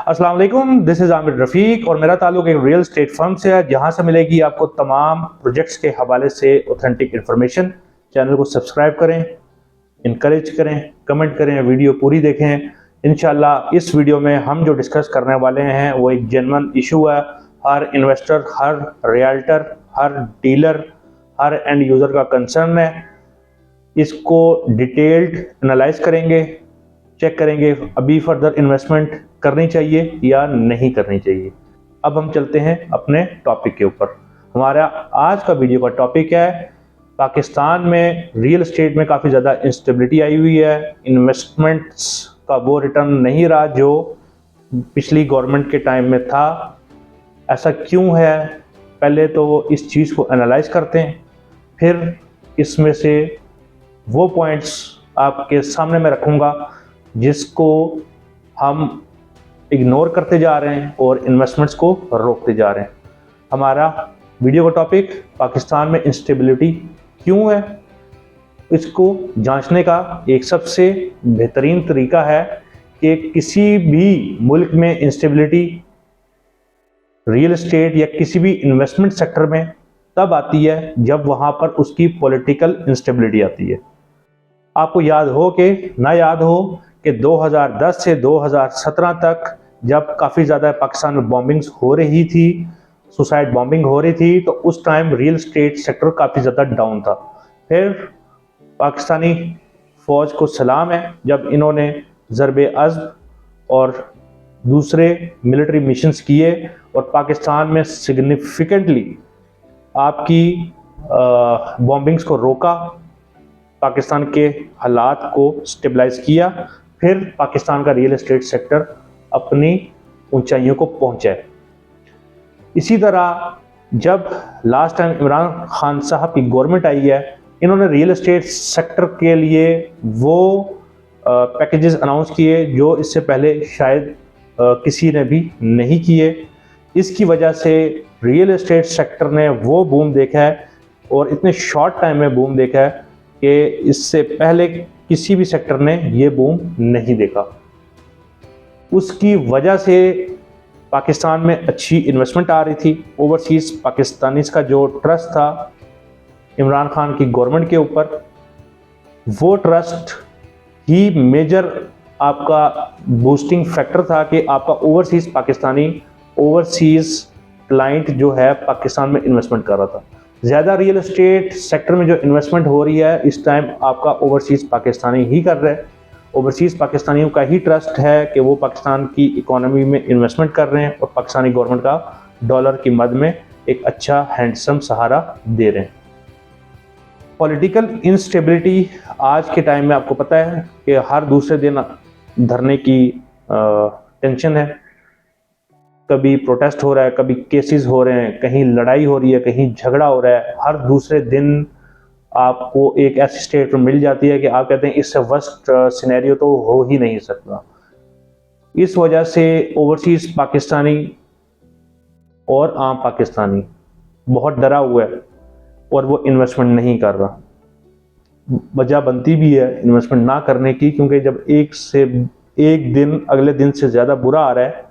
अस्सलाम वालेकुम, this is Aamir रफ़ीक और मेरा ताल्लुक एक रियल एस्टेट फर्म से है जहां से मिलेगी आपको तमाम प्रोजेक्ट्स के हवाले से ऑथेंटिक इन्फॉर्मेशन। चैनल को सब्सक्राइब करें, इनकरेज करें, कमेंट करें, वीडियो पूरी देखें। इंशाल्लाह इस वीडियो में हम जो डिस्कस करने वाले हैं वो एक जेन्युइन इशू है। हर इन्वेस्टर, हर रियल्टर, हर डीलर, हर एंड यूज़र का कंसर्न है। इसको डिटेल्ड एनालाइज करेंगे, चेक करेंगे अभी फर्दर इन्वेस्टमेंट करनी चाहिए या नहीं करनी चाहिए। अब हम चलते हैं अपने टॉपिक के ऊपर। हमारा आज का वीडियो का टॉपिक है पाकिस्तान में रियल एस्टेट में काफ़ी ज़्यादा इंस्टेबिलिटी आई हुई है। इन्वेस्टमेंट्स का वो रिटर्न नहीं रहा जो पिछली गवर्नमेंट के टाइम में था। ऐसा क्यों है, पहले तो इस चीज़ को एनालाइज करते हैं, फिर इसमें से वो पॉइंट्स आपके सामने मैं रखूँगा जिसको हम इग्नोर करते जा रहे हैं और इन्वेस्टमेंट्स को रोकते जा रहे हैं। हमारा वीडियो का टॉपिक पाकिस्तान में इंस्टेबिलिटी क्यों है, इसको जांचने का एक सबसे बेहतरीन तरीका है कि किसी भी मुल्क में इंस्टेबिलिटी रियल एस्टेट या किसी भी इन्वेस्टमेंट सेक्टर में तब आती है जब वहाँ पर उसकी पॉलिटिकल इंस्टेबिलिटी आती है। आपको याद हो कि ना याद हो कि 2010 से 2017 तक जब काफ़ी ज़्यादा पाकिस्तान में बॉम्बिंग्स हो रही थी, सुसाइड बॉम्बिंग हो रही थी, तो उस टाइम रियल एस्टेट सेक्टर काफ़ी ज़्यादा डाउन था। फिर पाकिस्तानी फ़ौज को सलाम है जब इन्होंने ज़रब-ए-अज़्म और दूसरे मिलिट्री मिशंस किए और पाकिस्तान में सिग्निफिकेंटली आपकी बॉम्बिंग्स को रोका, पाकिस्तान के हालात को स्टेबलाइज किया। फिर पाकिस्तान का रियल एस्टेट सेक्टर अपनी ऊंचाइयों को पहुंचा है। इसी तरह जब लास्ट टाइम इमरान खान साहब की गवर्नमेंट आई है, इन्होंने रियल एस्टेट सेक्टर के लिए वो पैकेजेस अनाउंस किए जो इससे पहले शायद किसी ने भी नहीं किए। इसकी वजह से रियल एस्टेट सेक्टर ने वो बूम देखा है और इतने शॉर्ट टाइम में बूम देखा है कि इससे पहले किसी भी सेक्टर ने ये बूम नहीं देखा। उसकी वजह से पाकिस्तान में अच्छी इन्वेस्टमेंट आ रही थी। ओवरसीज़ पाकिस्तानीज़ का जो ट्रस्ट था इमरान खान की गवर्नमेंट के ऊपर, वो ट्रस्ट ही मेजर आपका बूस्टिंग फैक्टर था कि आपका ओवरसीज़ क्लाइंट जो है पाकिस्तान में इन्वेस्टमेंट कर रहा था। ज़्यादा रियल एस्टेट सेक्टर में जो इन्वेस्टमेंट हो रही है इस टाइम आपका ओवरसीज़ पाकिस्तानी ही कर रहे हैं। ओवरसीज़ पाकिस्तानियों का ही ट्रस्ट है कि वो पाकिस्तान की इकोनॉमी में इन्वेस्टमेंट कर रहे हैं और पाकिस्तानी गवर्नमेंट का डॉलर की मद में एक अच्छा हैंडसम सहारा दे रहे हैं। पॉलिटिकल इंस्टेबिलिटी आज के टाइम में आपको पता है कि हर दूसरे दिन धरने की टेंशन है। कभी प्रोटेस्ट हो रहा है, कभी केसेस हो रहे हैं, कहीं लड़ाई हो रही है, कहीं झगड़ा हो रहा है। हर दूसरे दिन आपको एक ऐसी स्टेट में मिल जाती है कि आप कहते हैं इससे वर्स्ट सिनेरियो तो हो ही नहीं सकता। इस वजह से ओवरसीज पाकिस्तानी और आम पाकिस्तानी बहुत डरा हुआ है और वो इन्वेस्टमेंट नहीं कर रहा। वजह बनती भी है इन्वेस्टमेंट ना करने की, क्योंकि जब एक दिन अगले दिन से ज़्यादा बुरा आ रहा है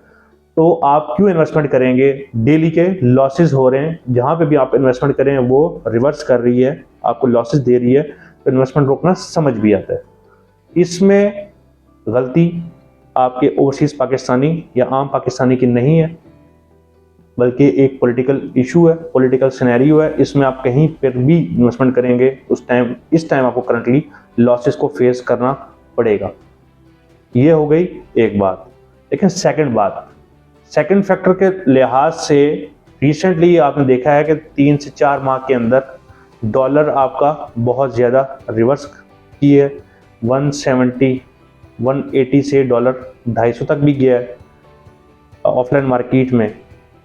तो आप क्यों इन्वेस्टमेंट करेंगे। डेली के लॉसेस हो रहे हैं, जहाँ पे भी आप इन्वेस्टमेंट करें वो रिवर्स कर रही है, आपको लॉसेस दे रही है, तो इन्वेस्टमेंट रोकना समझ भी आता है। इसमें गलती आपके ओवरसीज़ पाकिस्तानी या आम पाकिस्तानी की नहीं है, बल्कि एक पॉलिटिकल इशू है, पॉलिटिकल सिनेरियो है। इसमें आप कहीं पर भी इन्वेस्टमेंट करेंगे इस टाइम आपको करंटली लॉसेस को फेस करना पड़ेगा। ये हो गई एक बात। लेकिन सेकंड फैक्टर के लिहाज से रिसेंटली आपने देखा है कि 3 से 4 माह के अंदर डॉलर आपका बहुत ज़्यादा रिवर्स की है। 170 180 से डॉलर 250 तक भी गया है ऑफलाइन मार्केट में।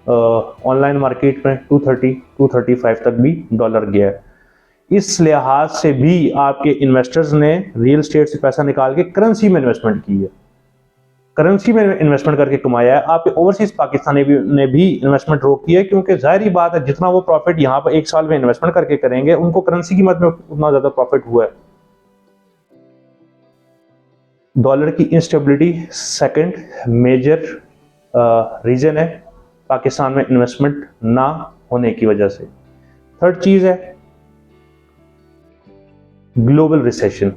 ऑनलाइन मार्केट में 230 235 तक भी डॉलर गया है। इस लिहाज से भी आपके इन्वेस्टर्स ने रियल एस्टेट से पैसा निकाल के करेंसी में इन्वेस्टमेंट की है, करेंसी में इन्वेस्टमेंट करके कमाया है। आपके ओवरसीज पाकिस्तानी ने भी इन्वेस्टमेंट रोकी है, क्योंकि जाहिर बात है जितना वो प्रॉफिट यहाँ पर एक साल में इन्वेस्टमेंट करके करेंगे उनको करेंसी की मद में उतना ज़्यादा प्रॉफिट हुआ है। डॉलर की इंस्टेबिलिटी सेकंड मेजर रीज़न है पाकिस्तान में इन्वेस्टमेंट ना होने की वजह से। थर्ड चीज़ है ग्लोबल रिसेशन।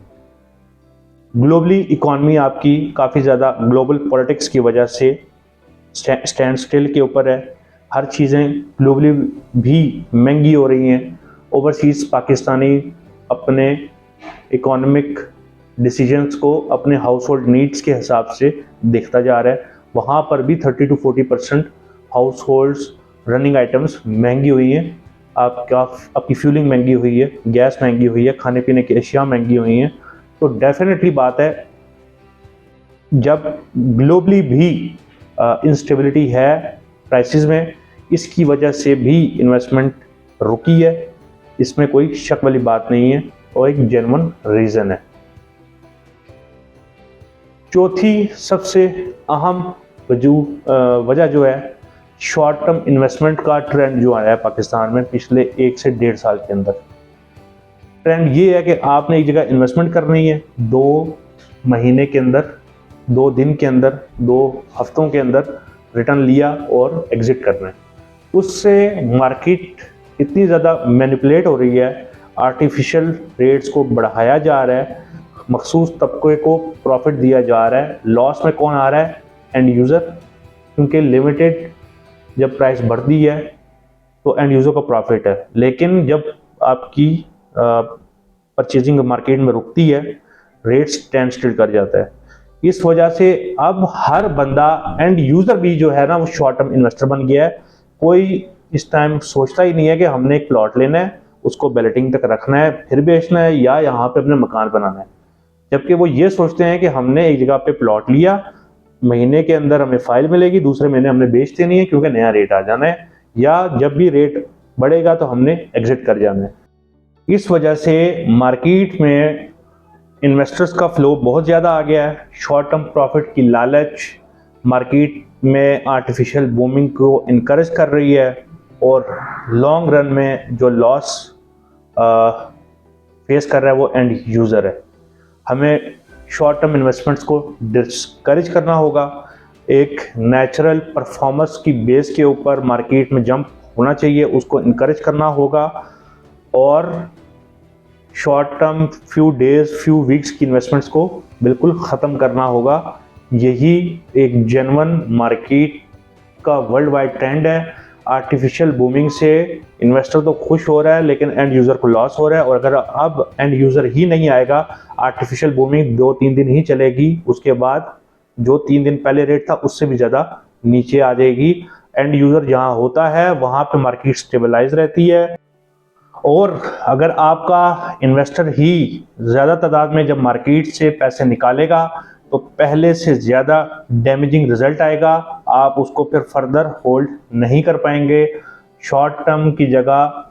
ग्लोबली इकॉनमी आपकी काफ़ी ज़्यादा ग्लोबल पॉलिटिक्स की वजह से स्टैंड स्टिल के ऊपर है। हर चीज़ें ग्लोबली भी महंगी हो रही हैं। ओवरसीज़ पाकिस्तानी अपने इकोनॉमिक डिसीजंस को अपने हाउस होल्ड नीड्स के हिसाब से देखता जा रहा है। वहाँ पर भी 30 to 40% house holds running items महंगी हुई हैं। आपकी फ्यूलिंग महंगी हुई है, गैस महंगी हुई है, खाने पीने की अशिया महंगी हुई हैं। तो डेफिनेटली बात है, जब ग्लोबली भी इंस्टेबिलिटी है प्राइसेस में, इसकी वजह से भी इन्वेस्टमेंट रुकी है। इसमें कोई शक वाली बात नहीं है और एक जेन्युइन रीज़न है। चौथी सबसे अहम वजह जो है शॉर्ट टर्म इन्वेस्टमेंट का ट्रेंड जो आया है पाकिस्तान में पिछले 1 से 1.5 साल के अंदर। ट्रेंड ये है कि आपने एक जगह इन्वेस्टमेंट करनी है, 2 महीने के अंदर, 2 दिन के अंदर, 2 हफ्तों के अंदर रिटर्न लिया और एग्जिट करना है। उससे मार्केट इतनी ज़्यादा मैनिपुलेट हो रही है, आर्टिफिशियल रेट्स को बढ़ाया जा रहा है, मखसूस तबके को प्रॉफिट दिया जा रहा है। लॉस में कौन आ रहा है? एंड यूज़र, क्योंकि लिमिटेड जब प्राइस बढ़ती है तो एंड यूज़र का प्रॉफिट है, लेकिन जब आपकी परचेजिंग मार्केट में रुकती है, रेट्स स्टैंड स्टिल कर जाता है। इस वजह से अब हर बंदा एंड यूज़र भी जो है ना, वो शॉर्ट टर्म इन्वेस्टर बन गया है। कोई इस टाइम सोचता ही नहीं है कि हमने एक प्लॉट लेना है, उसको बैलेटिंग तक रखना है, फिर बेचना है या यहाँ पे अपने मकान बनाना है। जबकि वो ये सोचते हैं कि हमने एक जगह पे प्लॉट लिया, महीने के अंदर हमें फाइल मिलेगी, दूसरे महीने हमने बेच देनी है क्योंकि नया रेट आ जाना है, या जब भी रेट बढ़ेगा तो हमने एग्जिट कर जाना है। इस वजह से मार्केट में इन्वेस्टर्स का फ्लो बहुत ज़्यादा आ गया है। शॉर्ट टर्म प्रॉफिट की लालच मार्केट में आर्टिफिशियल बूमिंग को इनकरेज कर रही है और लॉन्ग रन में जो लॉस फेस कर रहा है वो एंड यूज़र है। हमें शॉर्ट टर्म इन्वेस्टमेंट्स को डिस्करेज करना होगा। एक नेचुरल परफॉर्मेंस की बेस के ऊपर मार्केट में जंप होना चाहिए, उसको इनकरेज करना होगा और short term few days few weeks की इन्वेस्टमेंट्स को बिल्कुल ख़त्म करना होगा। यही एक जेन्युइन मार्केट का वर्ल्ड वाइड ट्रेंड है। आर्टिफिशियल बूमिंग से इन्वेस्टर तो खुश हो रहा है लेकिन एंड यूज़र को लॉस हो रहा है, और अगर अब एंड यूज़र ही नहीं आएगा, आर्टिफिशियल बूमिंग 2-3 दिन ही चलेगी, उसके बाद जो 3 दिन पहले रेट था उससे भी ज़्यादा नीचे आ जाएगी। एंड यूज़र जहाँ होता है वहाँ पे मार्केट स्टेबलाइज रहती है। और अगर आपका इन्वेस्टर ही ज़्यादा तादाद में जब मार्केट से पैसे निकालेगा तो पहले से ज़्यादा डैमेजिंग रिजल्ट आएगा, आप उसको फिर फर्दर होल्ड नहीं कर पाएंगे। शॉर्ट टर्म की जगह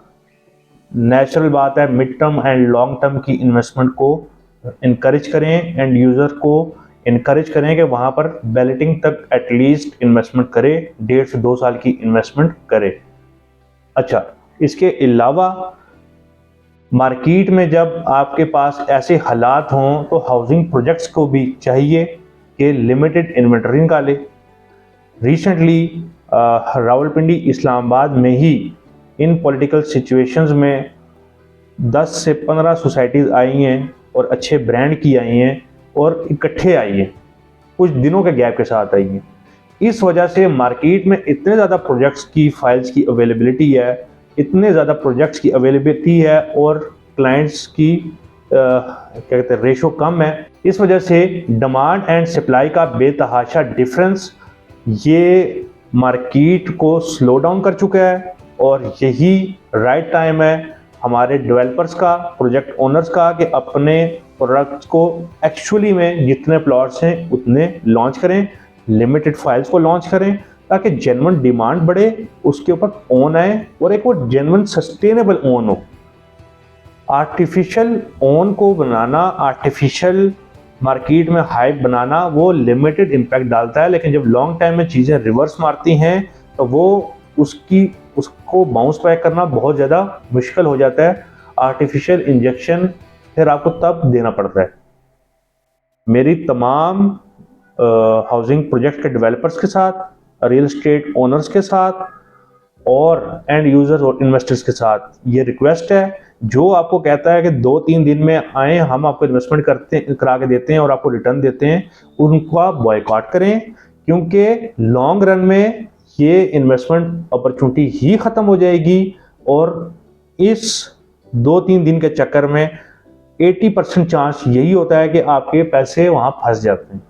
नेचुरल बात है mid term and long term की इन्वेस्टमेंट को इनकरेज करें, एंड यूज़र को इनकरेज करें कि वहाँ पर बैलेटिंग तक एटलीस्ट इन्वेस्टमेंट करे, 1.5 से 2 साल की इन्वेस्टमेंट करे। अच्छा, इसके अलावा मार्केट में जब आपके पास ऐसे हालात हों तो हाउसिंग प्रोजेक्ट्स को भी चाहिए कि लिमिटेड इन्वेंटरी निकाले। रिसेंटली रावलपिंडी इस्लामाबाद में ही इन पॉलिटिकल सिचुएशंस में 10 से 15 सोसाइटीज़ आई हैं और अच्छे ब्रांड की आई हैं और इकट्ठे आई हैं, कुछ दिनों के गैप के साथ आई हैं। इस वजह से मार्केट में इतने ज़्यादा प्रोजेक्ट्स की फाइल्स की अवेलेबिलिटी है, इतने ज़्यादा प्रोजेक्ट्स की अवेलेबिलिटी है और क्लाइंट्स की क्या कहते हैं रेशो कम है। इस वजह से डिमांड एंड सप्लाई का बेतहाशा डिफरेंस ये मार्केट को स्लो डाउन कर चुका है, और यही राइट टाइम है हमारे डेवलपर्स का, प्रोजेक्ट ओनर्स का, कि अपने प्रोडक्ट्स को एक्चुअली में जितने प्लॉट्स हैं उतने लॉन्च करें, लिमिटेड फाइल्स को लॉन्च करें ताकि जेन्युइन डिमांड बढ़े, उसके ऊपर ओन आए और एक वो जेन्युइन सस्टेनेबल ओन हो। आर्टिफिशियल ओन को बनाना, आर्टिफिशियल मार्केट में हाइप बनाना, वो लिमिटेड इम्पैक्ट डालता है, लेकिन जब लॉन्ग टाइम में चीज़ें रिवर्स मारती हैं तो वो उसको बाउंस बैक करना बहुत ज़्यादा मुश्किल हो जाता है। आर्टिफिशियल इंजेक्शन फिर आपको तब देना पड़ता है। मेरी तमाम हाउसिंग प्रोजेक्ट के डेवलपर्स के साथ रियल एस्टेट ओनर्स के साथ और एंड यूजर्स और इन्वेस्टर्स के साथ ये रिक्वेस्ट है। जो आपको कहता है कि 2-3 दिन में आए, हम आपको इन्वेस्टमेंट करा के देते हैं और आपको रिटर्न देते हैं, उनको आप बॉयकॉट करें, क्योंकि लॉन्ग रन में ये इन्वेस्टमेंट अपॉर्चुनिटी ही ख़त्म हो जाएगी और इस 2-3 दिन के चक्कर में 80% चांस यही होता है कि आपके पैसे वहां फंस जाते हैं।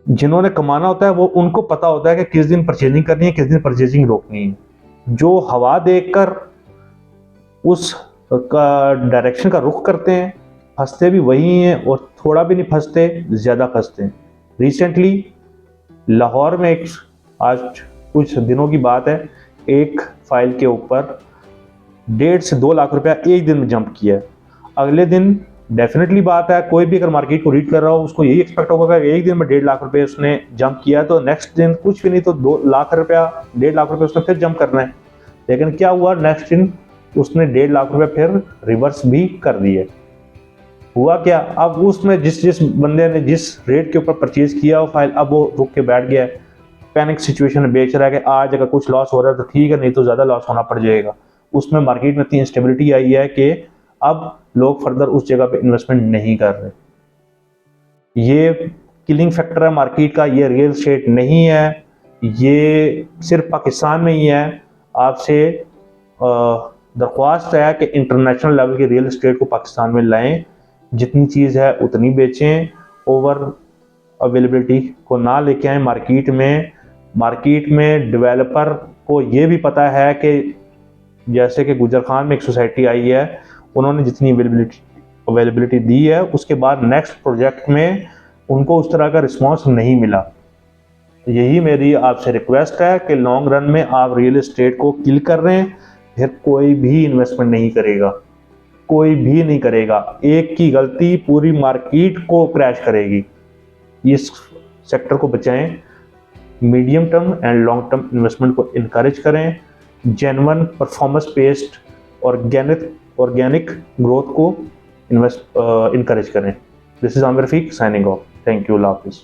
जिन्होंने कमाना होता है वो, उनको पता होता है कि किस दिन परचेजिंग करनी है, किस दिन परचेजिंग रोकनी है। जो हवा देखकर उस डायरेक्शन का रुख करते हैं, फंसते भी वही हैं और थोड़ा भी नहीं फंसते, ज़्यादा फंसते हैं। रिसेंटली लाहौर में आज कुछ दिनों की बात है, एक फाइल के ऊपर 1.5 से 2 लाख रुपया एक दिन में जंप किया है। अगले दिन डेफिनेटली बात है, कोई भी अगर मार्केट को रीड कर रहा हो उसको यही एक्सपेक्ट होगा कि एक दिन में 1.5 लाख रुपए उसने जंप किया, तो नेक्स्ट दिन कुछ भी नहीं तो 2 लाख रुपया, 1.5 लाख रुपए उसने फिर जंप करना है। लेकिन क्या हुआ, नेक्स्ट दिन उसने 1.5 लाख रुपए फिर रिवर्स भी कर दिए। हुआ क्या, अब उसमें जिस बंदे ने जिस रेट के ऊपर परचेज किया वो फाइल, अब वो रुक के बैठ गया है, पैनिक सिचुएशन में बेच रहा है कि आज अगर कुछ लॉस हो रहा है तो ठीक है, नहीं तो ज़्यादा लॉस होना पड़ जाएगा। उसमें मार्केट में इतनी इंस्टेबिलिटी आई है कि अब लोग फर्दर उस जगह पे इन्वेस्टमेंट नहीं कर रहे। ये किलिंग फैक्टर है मार्केट का, ये रियल एस्टेट नहीं है, ये सिर्फ पाकिस्तान में ही है। आपसे दरख्वास्त है कि इंटरनेशनल लेवल की रियल एस्टेट को पाकिस्तान में लाएं, जितनी चीज़ है उतनी बेचें, ओवर अवेलेबिलिटी को ना लेके आए मार्केट में। मार्केट में डेवलपर को ये भी पता है कि जैसे कि गुजर खान में एक सोसाइटी आई है, उन्होंने जितनी अवेलेबिलिटी दी है उसके बाद नेक्स्ट प्रोजेक्ट में उनको उस तरह का रिस्पांस नहीं मिला। यही मेरी आपसे रिक्वेस्ट है कि लॉन्ग रन में आप रियल एस्टेट को किल कर रहे हैं, फिर कोई भी इन्वेस्टमेंट नहीं करेगा, कोई भी नहीं करेगा। एक की गलती पूरी मार्केट को क्रैश करेगी। इस सेक्टर को बचाएं, medium term and long term investment को इनकरेज करें, genuine performance based organic growth को इनकरेज करें। This is Aamir Rafiq signing off. Thank you, अल्लाह हाफिज़।